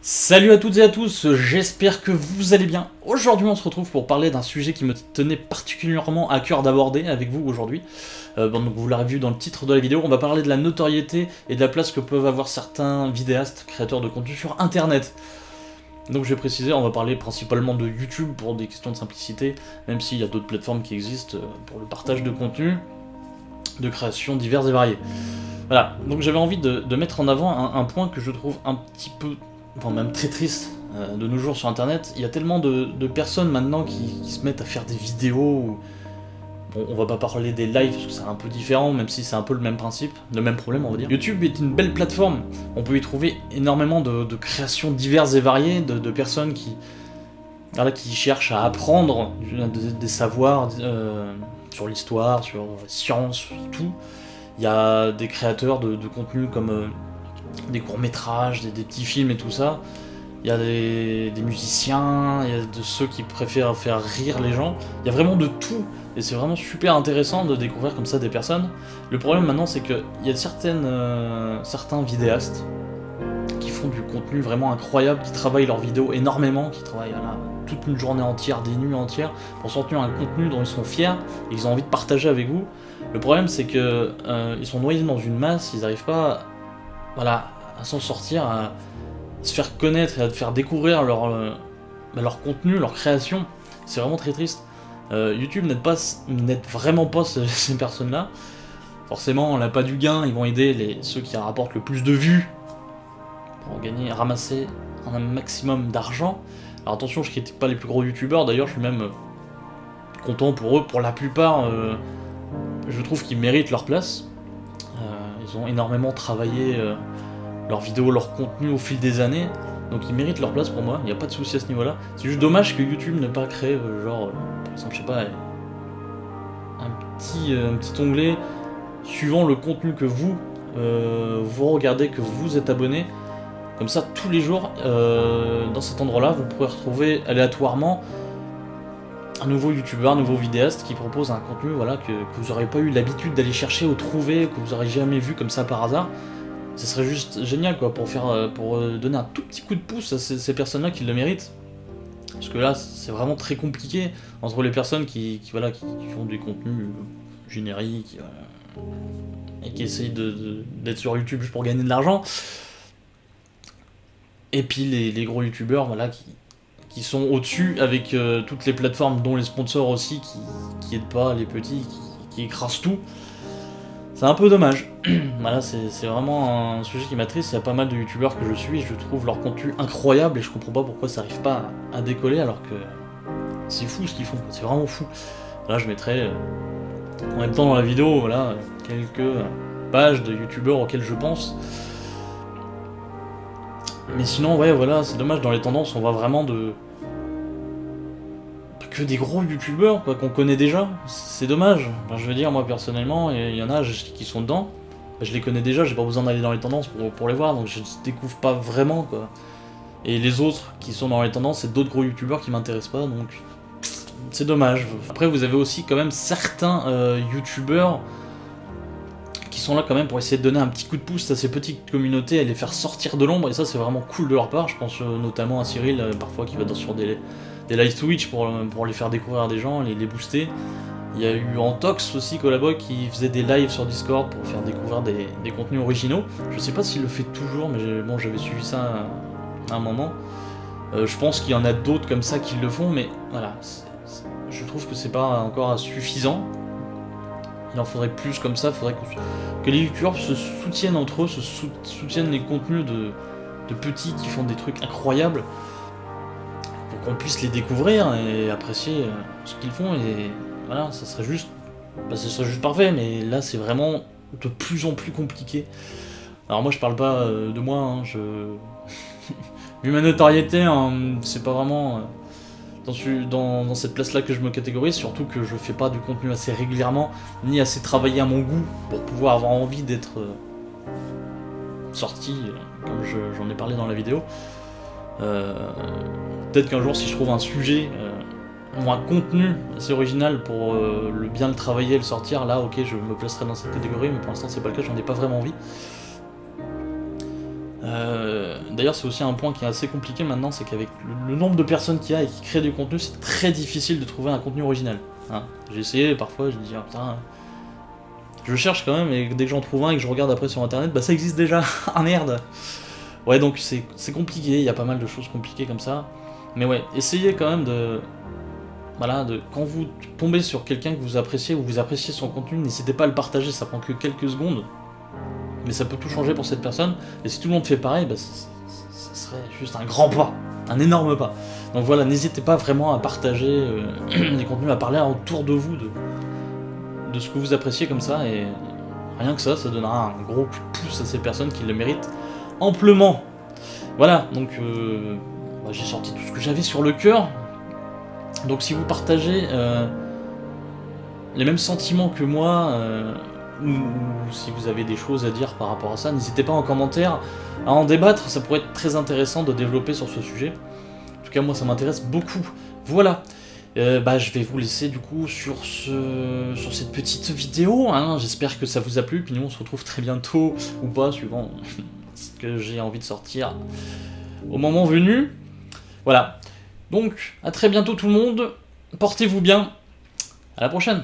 Salut à toutes et à tous, j'espère que vous allez bien. Aujourd'hui on se retrouve pour parler d'un sujet qui me tenait particulièrement à cœur d'aborder avec vous aujourd'hui. Donc vous l'avez vu dans le titre de la vidéo, on va parler de la notoriété et de la place que peuvent avoir certains vidéastes, créateurs de contenu sur internet. Donc je vais préciser, on va parler principalement de YouTube pour des questions de simplicité, même s'il y a d'autres plateformes qui existent pour le partage de contenu, de créations diverses et variées. Voilà, donc j'avais envie de mettre en avant un point que je trouve un petit peu, enfin même très triste de nos jours sur internet. Il y a tellement de personnes maintenant qui se mettent à faire des vidéos où... Bon, on va pas parler des lives parce que c'est un peu différent, même si c'est un peu le même principe, le même problème on va dire. YouTube est une belle plateforme, on peut y trouver énormément de créations diverses et variées, de personnes qui cherchent à apprendre des savoirs sur l'histoire, sur la science, sur tout. Il y a des créateurs de contenu comme des courts-métrages, des petits films et tout ça. Il y a des musiciens, il y a de ceux qui préfèrent faire rire les gens. Il y a vraiment de tout. Et c'est vraiment super intéressant de découvrir comme ça des personnes. Le problème maintenant, c'est qu'il y a certains vidéastes qui font du contenu vraiment incroyable, qui travaillent leurs vidéos énormément, qui travaillent toute une journée entière, des nuits entières, pour sortir un contenu dont ils sont fiers et qu'ils ont envie de partager avec vous. Le problème, c'est que ils sont noyés dans une masse, ils n'arrivent pas à s'en sortir, à se faire connaître et à faire découvrir leur contenu, leur création. C'est vraiment très triste. YouTube n'aide vraiment pas ces personnes-là. Forcément, on n'a pas du gain, ils vont aider ceux qui rapportent le plus de vues pour ramasser un maximum d'argent. Alors attention, je critique pas les plus gros youtubeurs, d'ailleurs je suis même content pour eux. Pour la plupart, je trouve qu'ils méritent leur place. Ils ont énormément travaillé leurs vidéos, leur contenu au fil des années, donc ils méritent leur place pour moi, il n'y a pas de souci à ce niveau-là. C'est juste dommage que YouTube n'ait pas créé, par exemple, je sais pas, un petit onglet suivant le contenu que vous regardez, que vous êtes abonné. Comme ça, tous les jours, dans cet endroit-là, vous pourrez retrouver aléatoirement un nouveau youtubeur, un nouveau vidéaste qui propose un contenu que vous n'aurez pas eu l'habitude d'aller chercher ou trouver, que vous n'aurez jamais vu comme ça par hasard. Ce serait juste génial quoi, pour donner un tout petit coup de pouce à ces personnes-là qui le méritent. Parce que là, c'est vraiment très compliqué entre les personnes qui font des contenus génériques et qui essayent d'être sur YouTube juste pour gagner de l'argent. Et puis les gros youtubeurs qui sont au-dessus avec toutes les plateformes, dont les sponsors aussi, qui aident pas les petits, qui écrasent tout. C'est un peu dommage. Voilà, c'est vraiment un sujet qui m'attriste. Il y a pas mal de youtubeurs que je suis, je trouve leur contenu incroyable et je comprends pas pourquoi ça arrive pas à décoller alors que c'est fou ce qu'ils font, c'est vraiment fou. Là je mettrai en même temps dans la vidéo quelques pages de youtubeurs auxquels je pense. Mais sinon c'est dommage, dans les tendances on voit vraiment que des gros youtubeurs qu'on connaît déjà, c'est dommage. Enfin, je veux dire, moi personnellement, il y en a qui sont dedans, je les connais déjà, j'ai pas besoin d'aller dans les tendances pour les voir, donc je découvre pas vraiment quoi. Et les autres qui sont dans les tendances, c'est d'autres gros youtubeurs qui m'intéressent pas, donc c'est dommage. Après vous avez aussi quand même certains youtubeurs qui sont là quand même pour essayer de donner un petit coup de pouce à ces petites communautés et les faire sortir de l'ombre, et ça c'est vraiment cool de leur part. Je pense notamment à Cyril, parfois qui va sur des live Twitch pour les faire découvrir à des gens, les booster. Il y a eu Antox aussi, Collabo, qui faisait des lives sur Discord pour faire découvrir des contenus originaux. Je sais pas s'il le fait toujours, mais bon, j'avais suivi ça à un moment. Je pense qu'il y en a d'autres comme ça qui le font, mais voilà, je trouve que c'est pas encore suffisant. Il en faudrait plus comme ça, il faudrait que les youtubeurs se soutiennent entre eux, soutiennent les contenus de petits qui font des trucs incroyables, pour qu'on puisse les découvrir et apprécier ce qu'ils font, et voilà, ça serait juste parfait, mais là c'est vraiment de plus en plus compliqué. Alors moi je parle pas de moi, vu ma notoriété, c'est pas vraiment dans cette place là que je me catégorise, surtout que je fais pas du contenu assez régulièrement, ni assez travaillé à mon goût pour pouvoir avoir envie d'être sorti, comme j'en ai parlé dans la vidéo. Peut-être qu'un jour si je trouve un sujet ou un contenu assez original pour bien le travailler et le sortir, là ok je me placerai dans cette catégorie, mais pour l'instant c'est pas le cas, j'en ai pas vraiment envie. D'ailleurs, c'est aussi un point qui est assez compliqué maintenant, c'est qu'avec le nombre de personnes qu'il y a et qui créent du contenu, c'est très difficile de trouver un contenu original. Hein. J'ai essayé, parfois, je me dis, ah, putain, je cherche quand même, et dès que j'en trouve un et que je regarde après sur internet, bah ça existe déjà. Ah merde. Ouais, donc c'est compliqué, il y a pas mal de choses compliquées comme ça. Mais ouais, essayez quand même de... Voilà, quand vous tombez sur quelqu'un que vous appréciez ou vous appréciez son contenu, n'hésitez pas à le partager, ça prend que quelques secondes. Mais ça peut tout changer pour cette personne, et si tout le monde fait pareil, bah, ça serait juste un grand pas, un énorme pas. Donc voilà, n'hésitez pas vraiment à partager les contenus, à parler autour de vous de ce que vous appréciez comme ça, et rien que ça donnera un gros coup de pouce à ces personnes qui le méritent amplement. Voilà, donc bah, j'ai sorti tout ce que j'avais sur le cœur. Donc si vous partagez les mêmes sentiments que moi, ou si vous avez des choses à dire par rapport à ça, n'hésitez pas en commentaire à en débattre, ça pourrait être très intéressant de développer sur ce sujet. En tout cas, moi ça m'intéresse beaucoup. Voilà, bah, je vais vous laisser du coup sur cette petite vidéo, hein. J'espère que ça vous a plu, puis nous on se retrouve très bientôt, ou pas, suivant ce que j'ai envie de sortir au moment venu. Voilà. Donc, à très bientôt tout le monde, portez-vous bien, à la prochaine.